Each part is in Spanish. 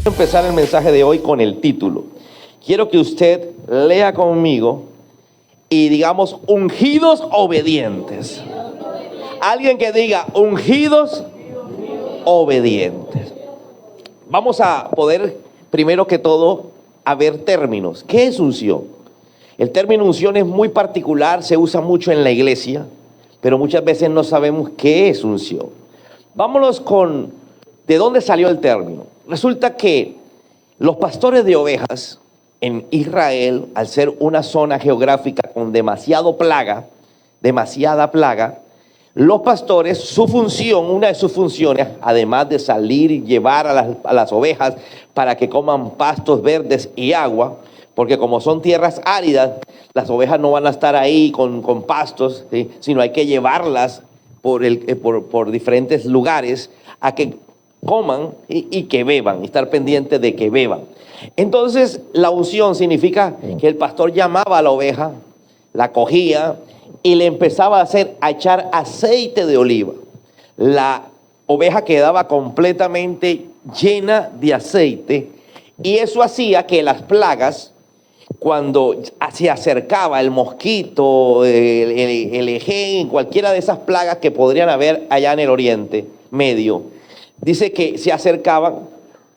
Empezar el mensaje de hoy con el título. Quiero que usted lea conmigo y digamos ungidos obedientes. Alguien que diga ungidos obedientes. Vamos a poder primero que todo a ver términos. ¿Qué es unción? El término unción es muy particular, se usa mucho en la iglesia, pero muchas veces no sabemos qué es unción. Vámonos con de dónde salió el término. Resulta que los pastores de ovejas en Israel, al ser una zona geográfica con demasiada plaga, los pastores, su función, una de sus funciones, además de salir y llevar a las ovejas para que coman pastos verdes y agua, porque como son tierras áridas, las ovejas no van a estar ahí con pastos, ¿sí? Sino hay que llevarlas por diferentes lugares a que coman y que beban, y estar pendientes de que beban. Entonces, la unción significa que el pastor llamaba a la oveja, la cogía y le empezaba a echar aceite de oliva. La oveja quedaba completamente llena de aceite y eso hacía que las plagas, cuando se acercaba el mosquito, el ején, cualquiera de esas plagas que podrían haber allá en el Oriente Medio, dice que se acercaban,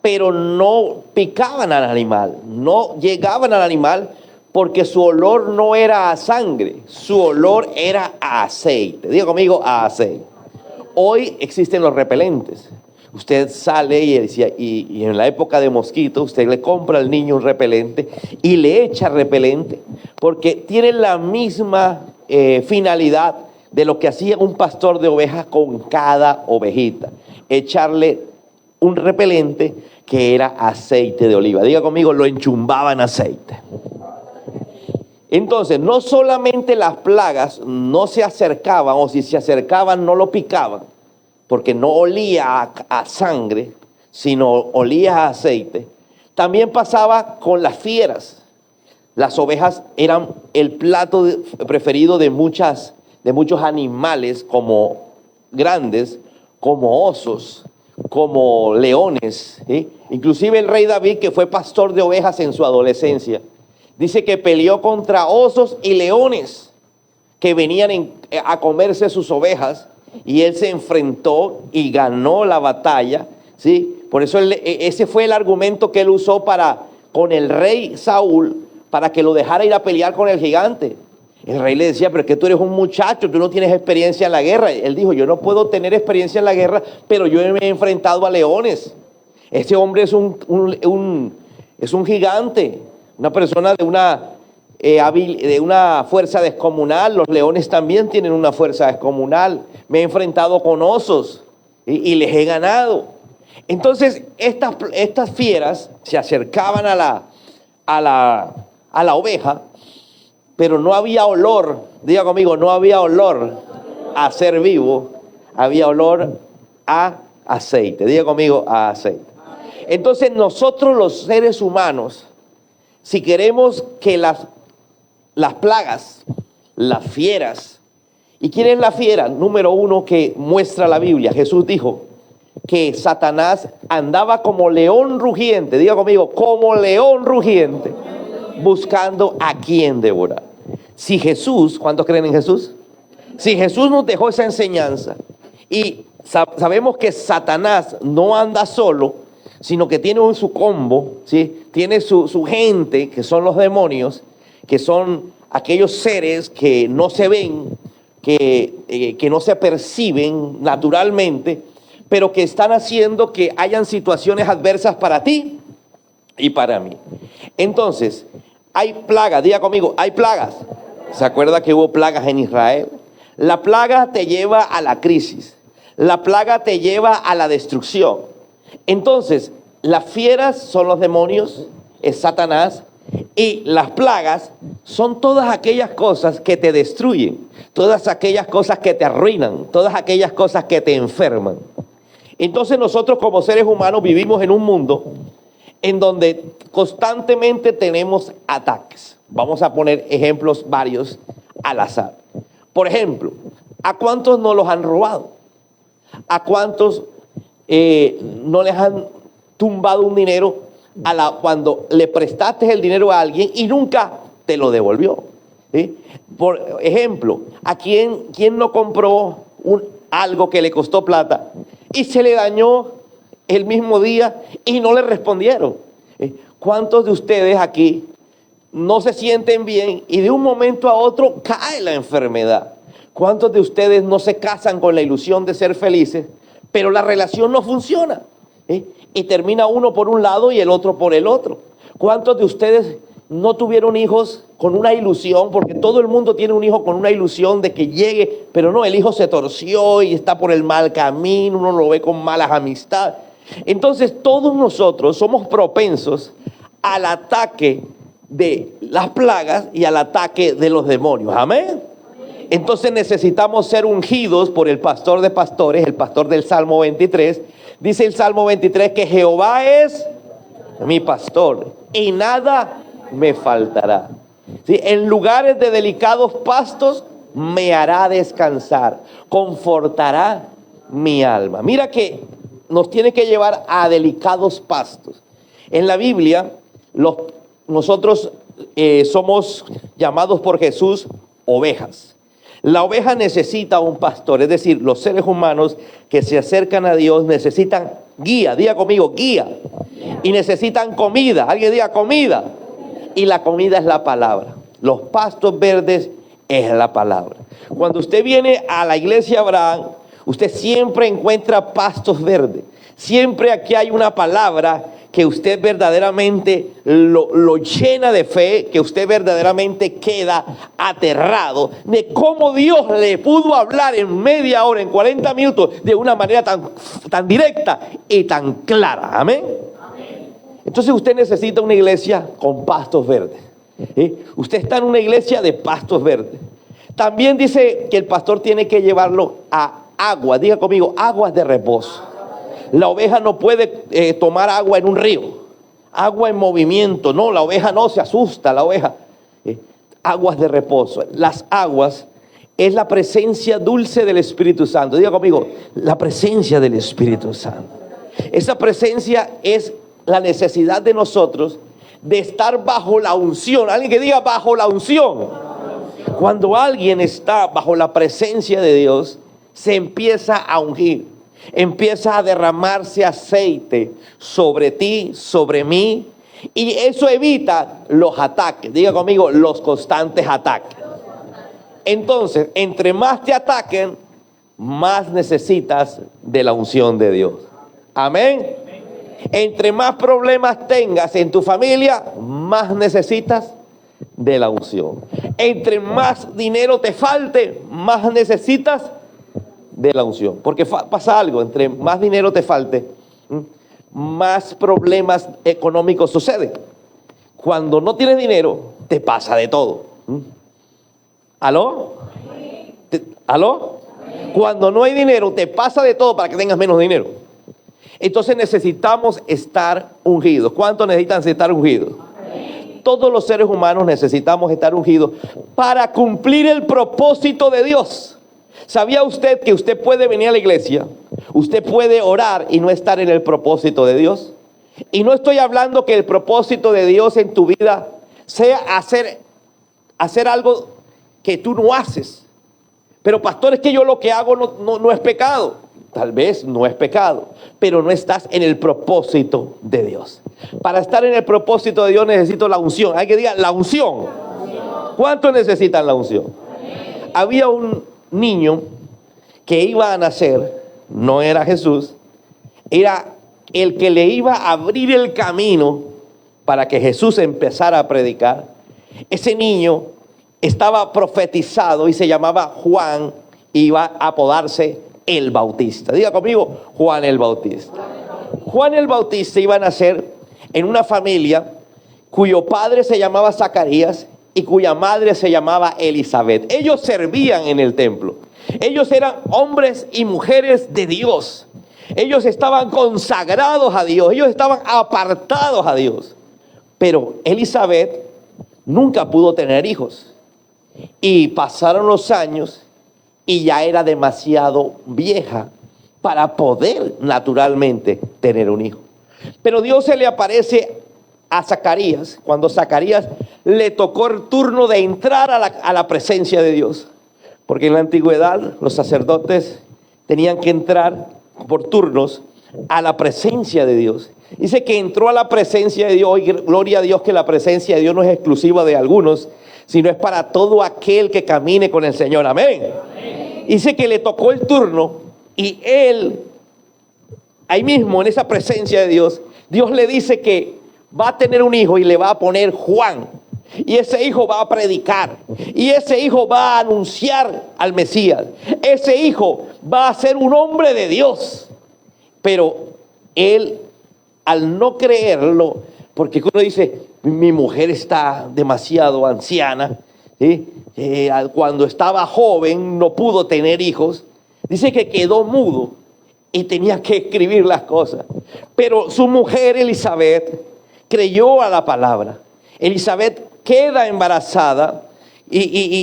pero no picaban al animal, no llegaban al animal, porque su olor no era a sangre, su olor era a aceite. Diga conmigo, a aceite. Hoy existen los repelentes. Usted sale y en la época de mosquito, usted le compra al niño un repelente y le echa repelente, porque tiene la misma finalidad de lo que hacía un pastor de ovejas con cada ovejita. Echarle un repelente que era aceite de oliva. Diga conmigo, lo enchumbaba en aceite. Entonces, no solamente las plagas no se acercaban, o si se acercaban no lo picaban, porque no olía a sangre, sino olía a aceite. También pasaba con las fieras. Las ovejas eran el plato preferido de muchos animales, como grandes, como osos, como leones, ¿sí? Inclusive el rey David, que fue pastor de ovejas en su adolescencia, dice que peleó contra osos y leones que venían a comerse sus ovejas, y él se enfrentó y ganó la batalla, ¿sí? Por eso ese fue el argumento que él usó con el rey Saúl, para que lo dejara ir a pelear con el gigante. El rey le decía, pero es que tú eres un muchacho, tú no tienes experiencia en la guerra. Él dijo, yo no puedo tener experiencia en la guerra, pero yo me he enfrentado a leones. Este hombre es un gigante, una persona de una fuerza descomunal. Los leones también tienen una fuerza descomunal. Me he enfrentado con osos y les he ganado. Entonces, estas fieras se acercaban a la oveja, pero no había olor. Diga conmigo, no había olor a ser vivo, había olor a aceite. Diga conmigo, a aceite. Entonces, nosotros los seres humanos, si queremos que las plagas, las fieras, ¿y quién es la fiera? Número uno que muestra la Biblia. Jesús dijo que Satanás andaba como león rugiente, diga conmigo, como león rugiente, buscando a quien devorar. Si Jesús, ¿cuántos creen en Jesús? Si Jesús nos dejó esa enseñanza, y sabemos que Satanás no anda solo, sino que tiene su combo, ¿sí? Tiene su gente, que son los demonios, que son aquellos seres que no se ven, que no se perciben naturalmente, pero que están haciendo que hayan situaciones adversas para ti y para mí. Entonces, hay plagas, diga conmigo, hay plagas. ¿Se acuerda que hubo plagas en Israel? La plaga te lleva a la crisis, la plaga te lleva a la destrucción. Entonces, las fieras son los demonios, es Satanás, y las plagas son todas aquellas cosas que te destruyen, todas aquellas cosas que te arruinan, todas aquellas cosas que te enferman. Entonces nosotros como seres humanos vivimos en un mundo en donde constantemente tenemos ataques. Vamos a poner ejemplos varios al azar. Por ejemplo, ¿a cuántos no los han robado? ¿A cuántos no les han tumbado un dinero cuando le prestaste el dinero a alguien y nunca te lo devolvió? ¿Sí? Por ejemplo, ¿a quién no compró algo que le costó plata y se le dañó el mismo día y no le respondieron? ¿Cuántos de ustedes aquí no se sienten bien y de un momento a otro cae la enfermedad? ¿Cuántos de ustedes no se casan con la ilusión de ser felices, pero la relación no funciona? Y termina uno por un lado y el otro por el otro. ¿Cuántos de ustedes no tuvieron hijos con una ilusión? Porque todo el mundo tiene un hijo con una ilusión de que llegue, pero no, el hijo se torció y está por el mal camino, uno lo ve con malas amistades. Entonces todos nosotros somos propensos al ataque de las plagas y al ataque de los demonios. Amén. Entonces necesitamos ser ungidos por el pastor de pastores, el pastor del Salmo 23. Dice el Salmo 23 que Jehová es mi pastor y nada me faltará. ¿Sí? En lugares de delicados pastos me hará descansar, confortará mi alma. Mira que nos tiene que llevar a delicados pastos. En la Biblia, nosotros somos llamados por Jesús ovejas. La oveja necesita un pastor, es decir, los seres humanos que se acercan a Dios necesitan guía, diga conmigo, guía, y necesitan comida, alguien diga comida, y la comida es la palabra. Los pastos verdes es la palabra. Cuando usted viene a la iglesia Abraham, usted siempre encuentra pastos verdes, siempre aquí hay una palabra que usted verdaderamente lo llena de fe, que usted verdaderamente queda aterrado de cómo Dios le pudo hablar en media hora, en 40 minutos, de una manera tan directa y tan clara. Amén. Entonces usted necesita una iglesia con pastos verdes. Usted está en una iglesia de pastos verdes. También dice que el pastor tiene que llevarlo a agua, diga conmigo, aguas de reposo. La oveja no puede tomar agua en un río, agua en movimiento. No, la oveja no, se asusta la oveja. Aguas de reposo. Las aguas es la presencia dulce del Espíritu Santo. Diga conmigo, la presencia del Espíritu Santo. Esa presencia es la necesidad de nosotros de estar bajo la unción. Alguien que diga bajo la unción. Cuando alguien está bajo la presencia de Dios, se empieza a ungir. Empieza a derramarse aceite sobre ti, sobre mí, y eso evita los ataques. Diga conmigo, los constantes ataques. Entonces, entre más te ataquen, más necesitas de la unción de Dios. Amén. Entre más problemas tengas en tu familia, más necesitas de la unción. Entre más dinero te falte, más necesitas de la unción. Porque pasa algo, entre más dinero te falte, más problemas económicos suceden. Cuando no tienes dinero, te pasa de todo. ¿Aló? ¿Aló? Cuando no hay dinero, te pasa de todo para que tengas menos dinero. Entonces necesitamos estar ungidos. ¿Cuántos necesitan estar ungidos? Todos los seres humanos necesitamos estar ungidos para cumplir el propósito de Dios. ¿Sabía usted que usted puede venir a la iglesia? Usted puede orar y no estar en el propósito de Dios. Y no estoy hablando que el propósito de Dios en tu vida sea hacer algo que tú no haces. Pero pastor, es que yo lo que hago no es pecado. Tal vez no es pecado, pero no estás en el propósito de Dios. Para estar en el propósito de Dios necesito la unción. Hay que diga la unción. ¿Cuántos necesitan la unción? Había un niño que iba a nacer, no era Jesús, era el que le iba a abrir el camino para que Jesús empezara a predicar. Ese niño estaba profetizado y se llamaba Juan, iba a apodarse el Bautista. Diga conmigo, Juan el Bautista. Juan el Bautista iba a nacer en una familia cuyo padre se llamaba Zacarías y cuya madre se llamaba Elizabeth. Ellos servían en el templo. Ellos eran hombres y mujeres de Dios. Ellos estaban consagrados a Dios. Ellos estaban apartados a Dios. Pero Elizabeth nunca pudo tener hijos. Y pasaron los años y ya era demasiado vieja para poder naturalmente tener un hijo. Pero Dios se le aparece a Zacarías cuando Zacarías le tocó el turno de entrar a la presencia de Dios. Porque en la antigüedad los sacerdotes tenían que entrar por turnos a la presencia de Dios. Dice que entró a la presencia de Dios, y gloria a Dios que la presencia de Dios no es exclusiva de algunos, sino es para todo aquel que camine con el Señor. Amén. Amén. Dice que le tocó el turno y él, ahí mismo en esa presencia de Dios, Dios le dice que va a tener un hijo y le va a poner Juan. Y ese hijo va a predicar. Y ese hijo va a anunciar al Mesías. Ese hijo va a ser un hombre de Dios. Pero él, al no creerlo, porque uno dice, mi mujer está demasiado anciana, ¿sí? Cuando estaba joven no pudo tener hijos. Dice que quedó mudo y tenía que escribir las cosas. Pero su mujer Elizabeth creyó a la palabra. Elizabeth queda embarazada y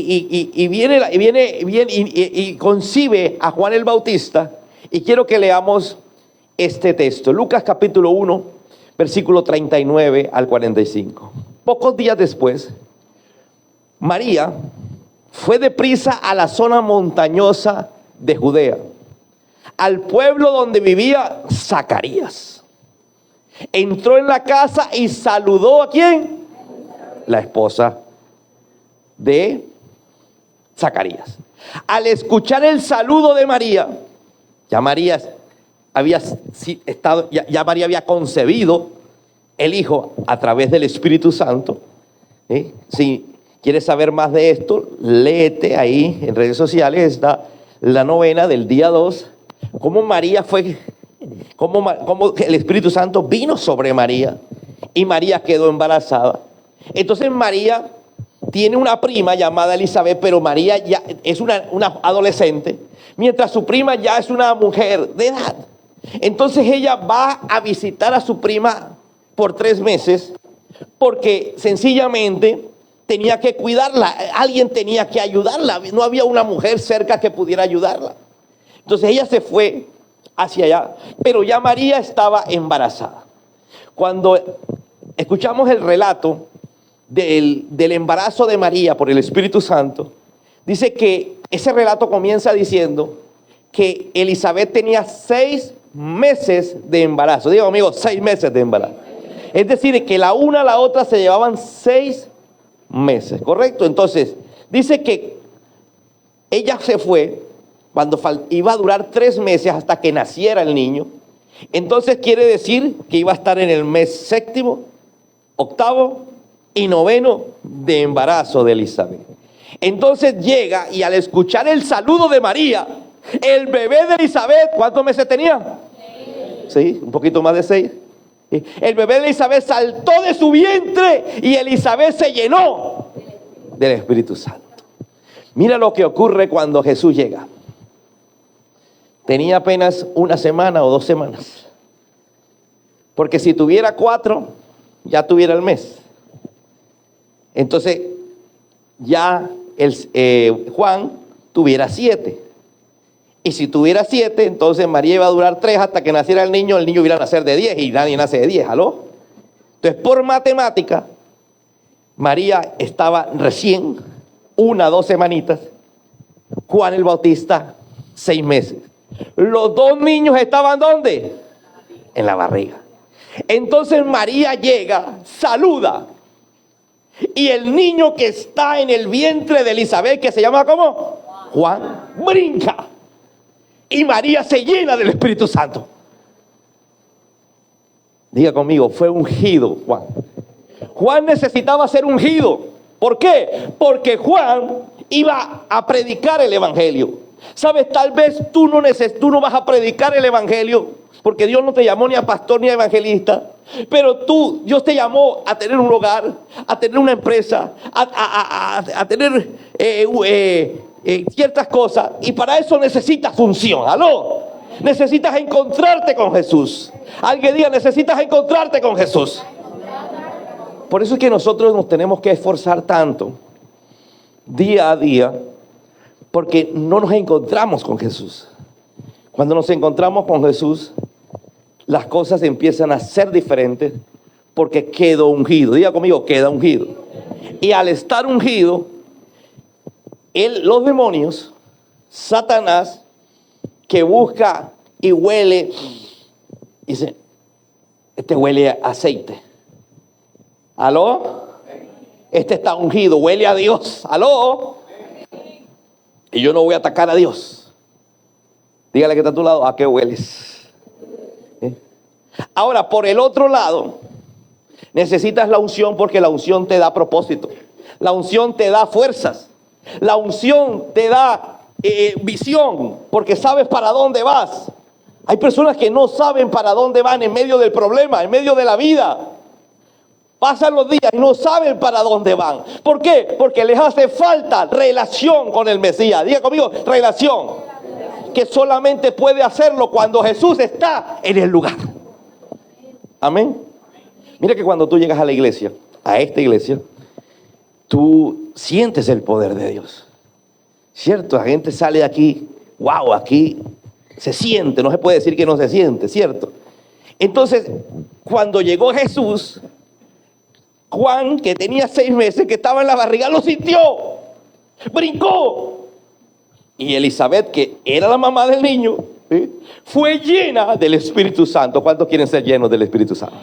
concibe a Juan el Bautista. Y quiero que leamos este texto, Lucas capítulo 1, versículo 39 al 45. Pocos días después, María fue deprisa a la zona montañosa de Judea, al pueblo donde vivía Zacarías. Entró en la casa y saludó ¿a quién? La esposa de Zacarías. Al escuchar el saludo de María, ya María había concebido el hijo a través del Espíritu Santo. Si quieres saber más de esto, léete ahí en redes sociales, está la novena del día 2, cómo María fue, cómo el Espíritu Santo vino sobre María y María quedó embarazada. Entonces María tiene una prima llamada Elizabeth, pero María ya es una adolescente, mientras su prima ya es una mujer de edad. Entonces ella va a visitar a su prima por 3 meses, porque sencillamente tenía que cuidarla, alguien tenía que ayudarla, no había una mujer cerca que pudiera ayudarla. Entonces ella se fue hacia allá, pero ya María estaba embarazada. Cuando escuchamos el relato del embarazo de María por el Espíritu Santo, dice que ese relato comienza diciendo que Elizabeth tenía 6 meses de embarazo. Digo, amigos, 6 meses de embarazo. Es decir, que la una a la otra se llevaban 6 meses, ¿correcto? Entonces, dice que ella se fue cuando iba a durar 3 meses hasta que naciera el niño. Entonces quiere decir que iba a estar en el mes 7º, 8º y 9º de embarazo de Elizabeth. Entonces llega y al escuchar el saludo de María, el bebé de Elizabeth, ¿cuántos meses tenía? 6. Sí, un poquito más de 6. El bebé de Elizabeth saltó de su vientre y Elizabeth se llenó del Espíritu Santo. Mira lo que ocurre cuando Jesús llega. Tenía apenas 1 semana o 2 semanas. Porque si tuviera 4, ya tuviera el mes. Entonces, ya Juan tuviera 7. Y si tuviera 7, entonces María iba a durar 3 hasta que naciera el niño iba a nacer de 10 y nadie nace de 10, ¿aló? Entonces, por matemática, María estaba recién 1 o 2 semanitas, Juan el Bautista 6 meses. Los 2 niños estaban ¿dónde? En la barriga. Entonces María llega, saluda, y el niño que está en el vientre de Elizabeth, que se llama ¿cómo? Juan, brinca. Y María se llena del Espíritu Santo. Diga conmigo, fue ungido Juan. Juan necesitaba ser ungido. ¿Por qué? Porque Juan iba a predicar el Evangelio. ¿Sabes? Tal vez tú no vas a predicar el Evangelio, porque Dios no te llamó ni a pastor ni a evangelista. Pero Dios te llamó a tener un hogar, a tener una empresa, a tener ciertas cosas, y para eso necesitas función. ¿Aló? Necesitas encontrarte con Jesús. Alguien diga, necesitas encontrarte con Jesús. Por eso es que nosotros nos tenemos que esforzar tanto, día a día, porque no nos encontramos con Jesús. Cuando nos encontramos con Jesús, las cosas empiezan a ser diferentes porque quedó ungido. Diga conmigo, queda ungido. Y al estar ungido, los demonios, Satanás, que busca y huele, dice, este huele a aceite. ¿Aló? Este está ungido, huele a Dios. ¿Aló? Y yo no voy a atacar a Dios. Dígale que está a tu lado, ¿a qué hueles? Ahora, por el otro lado, necesitas la unción porque la unción te da propósito. La unción te da fuerzas. La unción te da visión porque sabes para dónde vas. Hay personas que no saben para dónde van en medio del problema, en medio de la vida. Pasan los días y no saben para dónde van. ¿Por qué? Porque les hace falta relación con el Mesías. Diga conmigo, relación. Que solamente puede hacerlo cuando Jesús está en el lugar. Amén. Mira que cuando tú llegas a la iglesia, a esta iglesia, tú sientes el poder de Dios. ¿Cierto? La gente sale de aquí, wow, aquí se siente, no se puede decir que no se siente, ¿cierto? Entonces, cuando llegó Jesús, Juan, que tenía 6 meses, que estaba en la barriga, lo sintió, brincó. Y Elizabeth, que era la mamá del niño, fue llena del Espíritu Santo. ¿Cuántos quieren ser llenos del Espíritu Santo?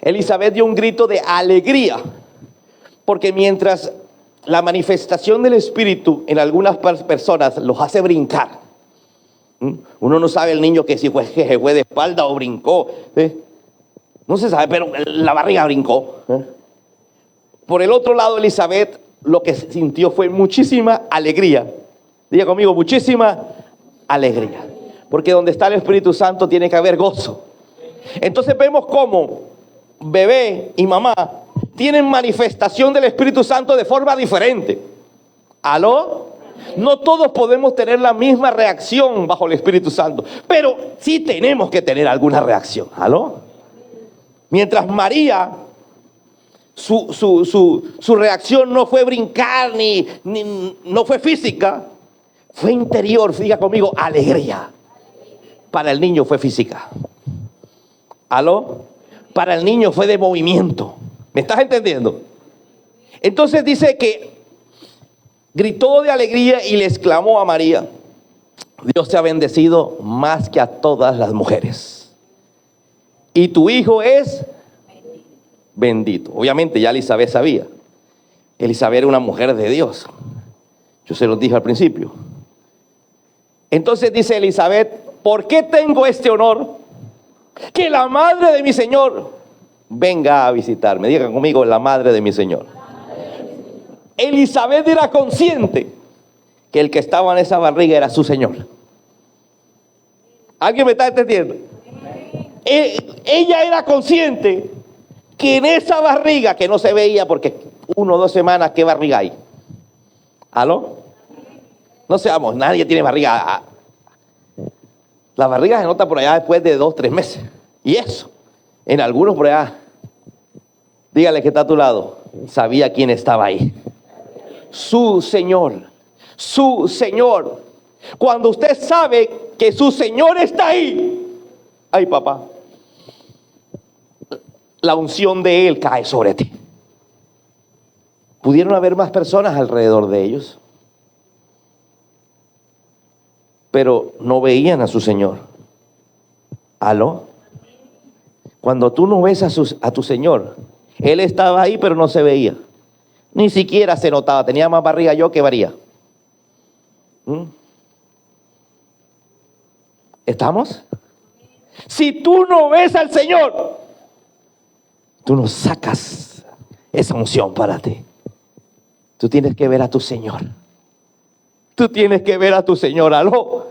Elizabeth dio un grito de alegría, porque mientras la manifestación del Espíritu en algunas personas los hace brincar, uno no sabe el niño que si fue de espalda o brincó, no se sabe, pero la barriga brincó. Por el otro lado, Elizabeth lo que sintió fue muchísima alegría. Diga conmigo, muchísima alegría. Porque donde está el Espíritu Santo tiene que haber gozo. Entonces vemos cómo bebé y mamá tienen manifestación del Espíritu Santo de forma diferente. ¿Aló? No todos podemos tener la misma reacción bajo el Espíritu Santo, pero sí tenemos que tener alguna reacción. ¿Aló? Mientras María, su reacción no fue brincar ni no fue física, fue interior. Diga conmigo, alegría. Para el niño fue física. ¿Aló? Para el niño fue de movimiento. ¿Me estás entendiendo? Entonces dice que gritó de alegría y le exclamó a María: Dios te ha bendecido más que a todas las mujeres, y tu hijo es bendito. Obviamente ya Elizabeth sabía. Elizabeth era una mujer de Dios. Yo se los dije al principio. Entonces dice Elizabeth: ¿por qué tengo este honor? Que la madre de mi Señor venga a visitarme. Digan conmigo, la madre de mi Señor. Elizabeth era consciente que el que estaba en esa barriga era su Señor. ¿Alguien me está entendiendo? Ella era consciente que en esa barriga, que no se veía porque 1 o 2 semanas, ¿qué barriga hay? ¿Aló? No seamos, nadie tiene barriga. La barriga se nota por allá después de 2 o 3 meses. Y eso, en algunos por allá, dígale que está a tu lado, sabía quién estaba ahí. Su Señor, su Señor. Cuando usted sabe que su Señor está ahí, ay papá, la unción de Él cae sobre ti. Pudieron haber más personas alrededor de ellos, pero no veían a su Señor. ¿Aló? Cuando tú no ves a tu Señor, Él estaba ahí pero no se veía. Ni siquiera se notaba. Tenía más barriga yo que María. ¿Estamos? Si tú no ves al Señor, tú no sacas esa unción para ti. Tú tienes que ver a tu Señor. Tú tienes que ver a tu Señor. ¿Aló?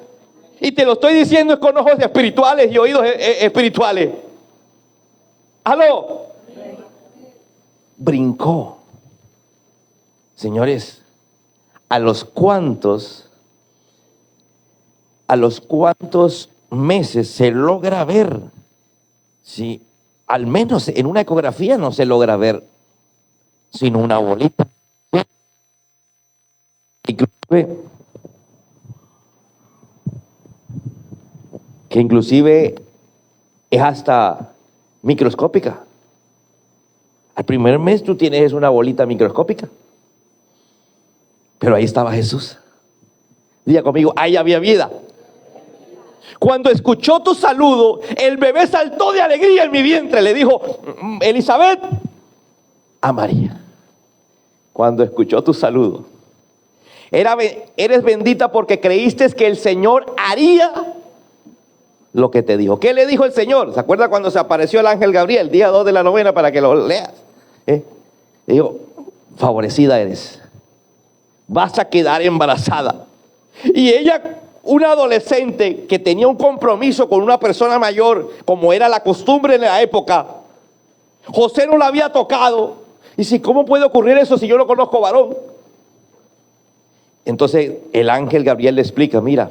Y te lo estoy diciendo con ojos espirituales y oídos espirituales. ¿Aló? Brincó. Señores, ¿a los cuántos meses se logra ver? Si al menos en una ecografía no se logra ver sino una bolita. Que inclusive es hasta microscópica. Al primer mes tú tienes una bolita microscópica. Pero ahí estaba Jesús. Diga conmigo, ahí había vida. Cuando escuchó tu saludo, el bebé saltó de alegría en mi vientre. Le dijo Elizabeth a María. Cuando escuchó tu saludo. Eres bendita porque creíste que el Señor haría lo que te dijo. ¿Qué le dijo el Señor? ¿Se acuerda cuando se apareció el ángel Gabriel, día 2 de la novena, para que lo leas? Le dijo, favorecida eres. Vas a quedar embarazada. Y ella, una adolescente que tenía un compromiso con una persona mayor, como era la costumbre en la época, José no la había tocado. Y dice, ¿cómo puede ocurrir eso si yo no conozco varón? Entonces el ángel Gabriel le explica, mira,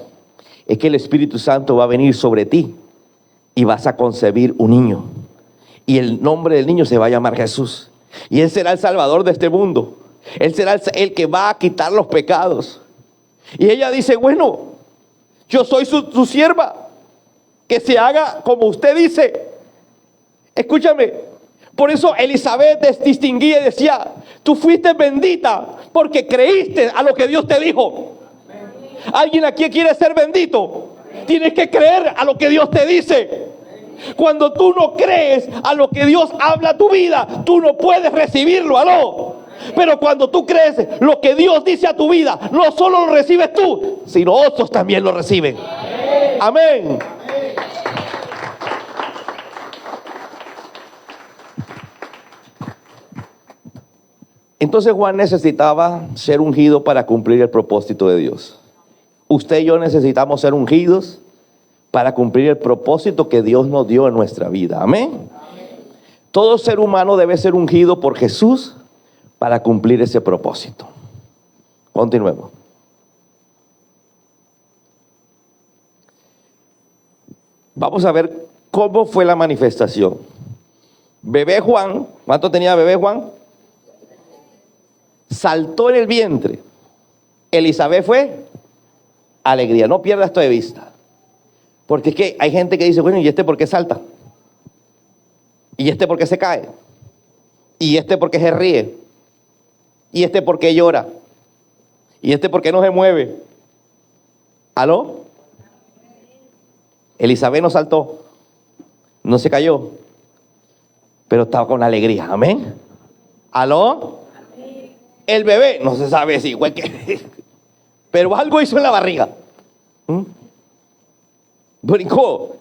es que el Espíritu Santo va a venir sobre ti y vas a concebir un niño. Y el nombre del niño se va a llamar Jesús. Y Él será el Salvador de este mundo. Él será el que va a quitar los pecados. Y ella dice, bueno, yo soy su sierva. Que se haga como usted dice. Escúchame. Por eso Elizabeth distinguía y decía, tú fuiste bendita porque creíste a lo que Dios te dijo. ¿Alguien aquí quiere ser bendito? Tienes que creer a lo que Dios te dice. Cuando tú no crees a lo que Dios habla a tu vida, tú no puedes recibirlo, aló. Pero cuando tú crees lo que Dios dice a tu vida, no solo lo recibes tú, sino otros también lo reciben. Amén. Entonces Juan necesitaba ser ungido para cumplir el propósito de Dios. Usted y yo necesitamos ser ungidos para cumplir el propósito que Dios nos dio en nuestra vida. Amén. Todo ser humano debe ser ungido por Jesús para cumplir ese propósito. Continuemos. Vamos a ver cómo fue la manifestación. Bebé Juan, ¿cuánto tenía bebé Juan? Saltó en el vientre. Elizabeth fue alegría. No pierda esto de vista. Porque es que hay gente que dice, bueno, ¿y este por qué salta? ¿Y este por qué se cae? ¿Y este por qué se ríe? ¿Y este por qué llora? ¿Y este por qué no se mueve? ¿Aló? Elizabeth no saltó, no se cayó, pero estaba con alegría. Amén. ¿Aló? El bebé, no se sabe si igual que, pero algo hizo en la barriga. Brincó.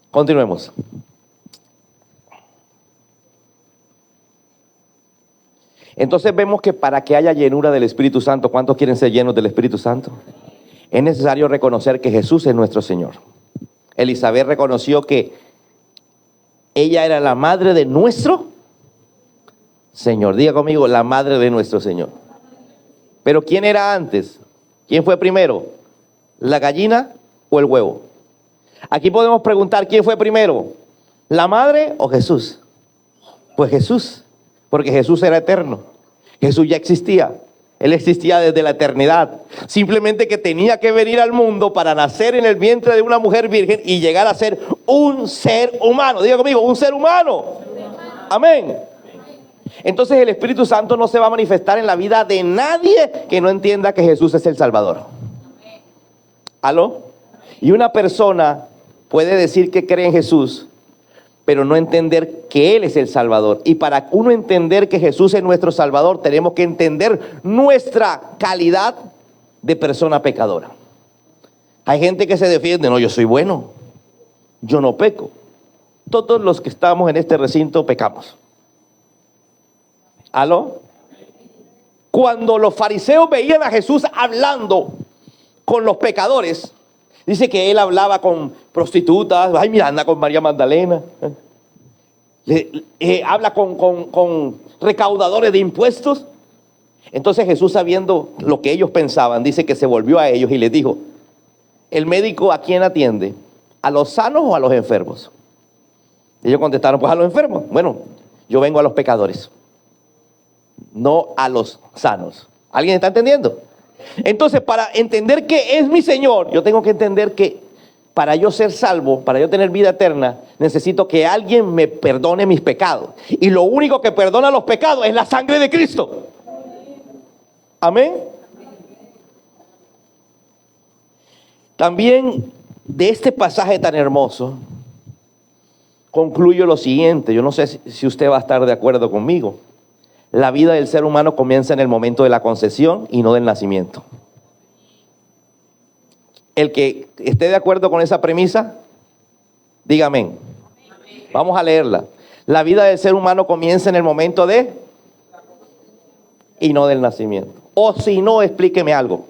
Continuemos. Entonces vemos que para que haya llenura del Espíritu Santo, ¿cuántos quieren ser llenos del Espíritu Santo? Es necesario reconocer que Jesús es nuestro Señor. Elizabeth reconoció que ella era la madre de nuestro Señor. Diga conmigo, la madre de nuestro Señor. Pero ¿quién era antes? ¿Quién fue primero? ¿La gallina o el huevo? Aquí podemos preguntar, ¿quién fue primero? ¿La madre o Jesús? Pues Jesús, porque Jesús era eterno. Jesús ya existía. Él existía desde la eternidad. Simplemente que tenía que venir al mundo para nacer en el vientre de una mujer virgen y llegar a ser un ser humano. Diga conmigo, un ser humano. Amén. Entonces el Espíritu Santo no se va a manifestar en la vida de nadie que no entienda que Jesús es el Salvador. ¿Aló? Y una persona puede decir que cree en Jesús, pero no entender que Él es el Salvador. Y para uno entender que Jesús es nuestro Salvador, tenemos que entender nuestra calidad de persona pecadora. Hay gente que se defiende, no, yo soy bueno, yo no peco. Todos los que estamos en este recinto pecamos. ¿Aló? Cuando los fariseos veían a Jesús hablando con los pecadores, dice que Él hablaba con prostitutas. Ay, mira, anda con María Magdalena. Habla con recaudadores de impuestos. Entonces Jesús, sabiendo lo que ellos pensaban, dice que se volvió a ellos y les dijo, ¿el médico a quién atiende? ¿A los sanos o a los enfermos? Ellos contestaron, pues a los enfermos. Bueno, yo vengo a los pecadores, no a los sanos. ¿Alguien está entendiendo? Entonces, para entender que es mi Señor, yo tengo que entender que para yo ser salvo, para yo tener vida eterna, necesito que alguien me perdone mis pecados. Y lo único que perdona los pecados es la sangre de Cristo. Amén. También de este pasaje tan hermoso, concluyo lo siguiente. Yo no sé si usted va a estar de acuerdo conmigo. La vida del ser humano comienza en el momento de la concepción y no del nacimiento. El que esté de acuerdo con esa premisa, diga amén. Vamos a leerla. La vida del ser humano comienza en el momento de y no del nacimiento. O si no, explíqueme algo.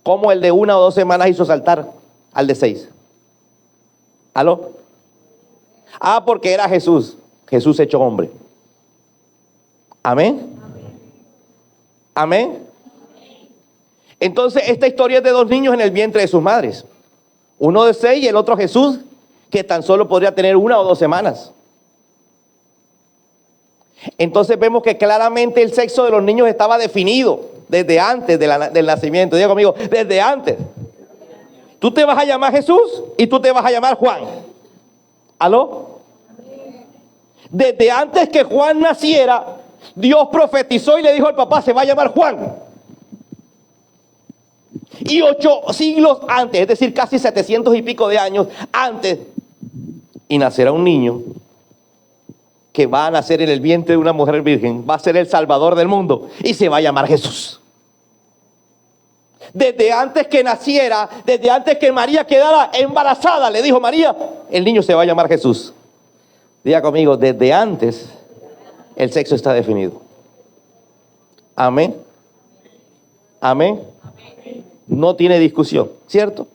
¿Cómo el de 1 o 2 semanas hizo saltar al de 6? ¿Aló? Porque era Jesús. Jesús hecho hombre. Amén. Amén. Entonces, esta historia es de 2 niños en el vientre de sus madres. Uno de 6 y el otro Jesús, que tan solo podría tener 1 o 2 semanas. Entonces vemos que claramente el sexo de los niños estaba definido desde antes del nacimiento. Diga conmigo, desde antes. Tú te vas a llamar Jesús y tú te vas a llamar Juan. ¿Aló? Desde antes que Juan naciera, Dios profetizó y le dijo al papá, se va a llamar Juan. Y 8 siglos antes, es decir, casi 700 y pico de años antes, y nacerá un niño que va a nacer en el vientre de una mujer virgen, va a ser el Salvador del mundo y se va a llamar Jesús. Desde antes que naciera, desde antes que María quedara embarazada, le dijo María, el niño se va a llamar Jesús. Diga conmigo, desde antes el sexo está definido. Amén. Amén. No tiene discusión, ¿cierto?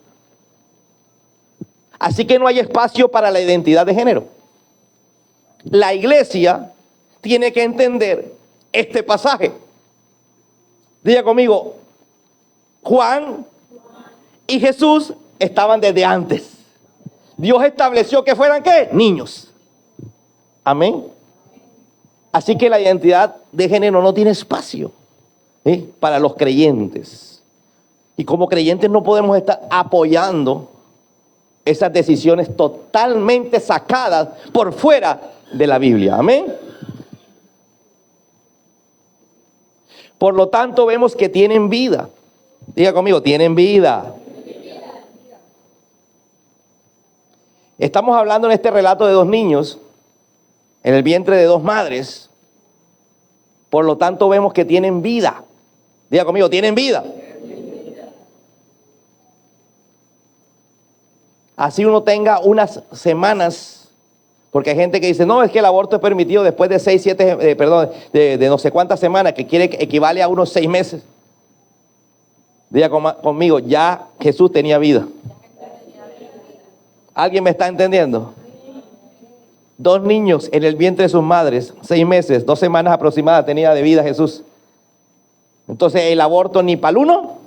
Así que no hay espacio para la identidad de género. La iglesia tiene que entender este pasaje. Diga conmigo, Juan y Jesús estaban desde antes. Dios estableció que fueran ¿qué? Niños. Amén. Así que la identidad de género no tiene espacio para los creyentes. Y como creyentes no podemos estar apoyando esas decisiones totalmente sacadas por fuera de la Biblia. Amén. Por lo tanto, vemos que tienen vida. Diga conmigo, tienen vida. Estamos hablando en este relato de 2 niños en el vientre de 2 madres. Por lo tanto, vemos que tienen vida. Diga conmigo, tienen vida. Así uno tenga unas semanas, porque hay gente que dice, no, es que el aborto es permitido después de 6, 7, de no sé cuántas semanas, que equivale a unos 6 meses. Diga conmigo, ya Jesús tenía vida. ¿Alguien me está entendiendo? 2 niños en el vientre de sus madres, 6 meses, 2 semanas aproximadas tenía de vida Jesús. Entonces el aborto ni para el uno,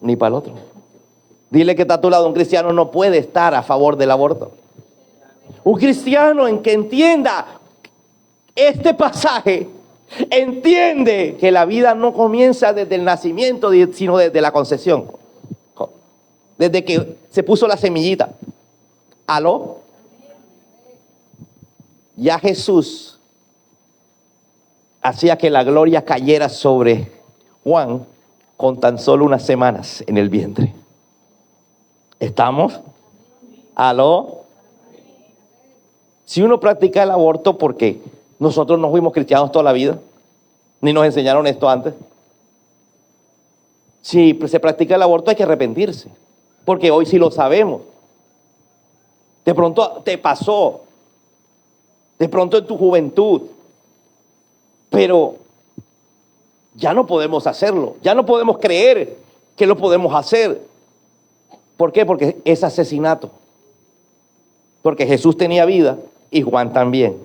ni para el otro. Dile que está a tu lado, un cristiano no puede estar a favor del aborto. Un cristiano en que entienda este pasaje, entiende que la vida no comienza desde el nacimiento, sino desde la concepción. Desde que se puso la semillita. ¿Aló? Ya Jesús hacía que la gloria cayera sobre Juan con tan solo unas semanas en el vientre. ¿Estamos? ¿Aló? Si uno practica el aborto, ¿por qué? Nosotros no fuimos cristianos toda la vida, ni nos enseñaron esto antes. Si se practica el aborto hay que arrepentirse, porque hoy sí lo sabemos. De pronto te pasó, de pronto en tu juventud, pero ya no podemos hacerlo, ya no podemos creer que lo podemos hacer. ¿Por qué? Porque es asesinato. Porque Jesús tenía vida y Juan también.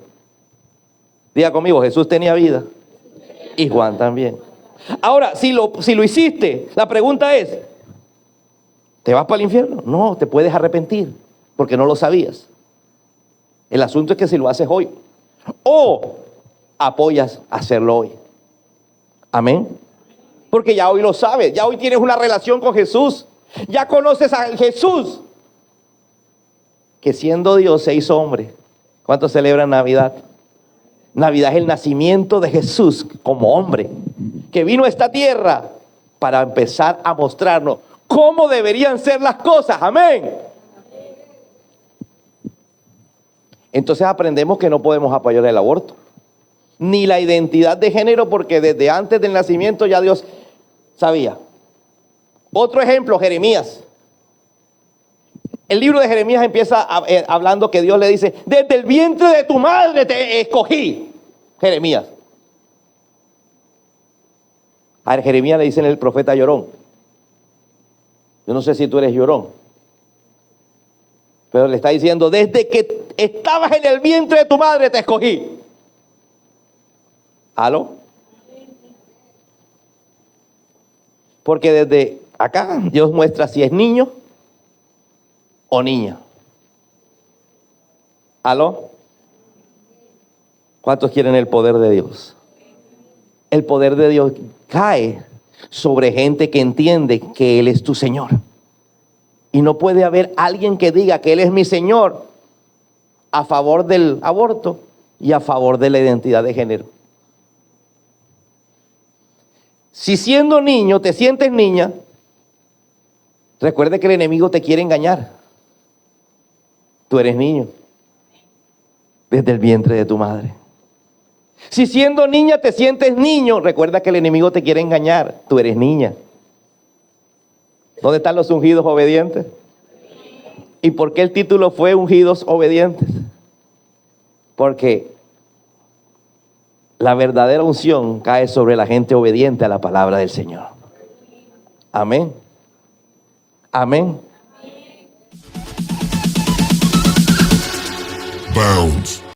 Diga conmigo, Jesús tenía vida y Juan también. Ahora, si lo hiciste, la pregunta es, ¿te vas para el infierno? No, te puedes arrepentir porque no lo sabías. El asunto es que si lo haces hoy o apoyas hacerlo hoy. Amén. Porque ya hoy lo sabes, ya hoy tienes una relación con Jesús. Ya conoces a Jesús, que siendo Dios se hizo hombre. ¿Cuántos celebran Navidad? Navidad es el nacimiento de Jesús como hombre, que vino a esta tierra para empezar a mostrarnos cómo deberían ser las cosas. Amén. Entonces aprendemos que no podemos apoyar el aborto, ni la identidad de género, porque desde antes del nacimiento ya Dios sabía. Otro ejemplo, Jeremías. El libro de Jeremías empieza hablando que Dios le dice: desde el vientre de tu madre te escogí. Jeremías. A Jeremías le dicen el profeta llorón. Yo no sé si tú eres llorón, pero le está diciendo: desde que estabas en el vientre de tu madre te escogí. ¿Aló? Porque desde acá Dios muestra si es niño o niña. ¿Aló? ¿Cuántos quieren el poder de Dios? El poder de Dios cae sobre gente que entiende que Él es tu Señor. Y no puede haber alguien que diga que Él es mi Señor a favor del aborto y a favor de la identidad de género. Si siendo niño te sientes niña, recuerde que el enemigo te quiere engañar. Tú eres niño desde el vientre de tu madre. Si siendo niña te sientes niño, recuerda que el enemigo te quiere engañar. Tú eres niña. ¿Dónde están los ungidos obedientes? ¿Y por qué el título fue Ungidos Obedientes? Porque la verdadera unción cae sobre la gente obediente a la palabra del Señor. Amén. Amén. Bounds.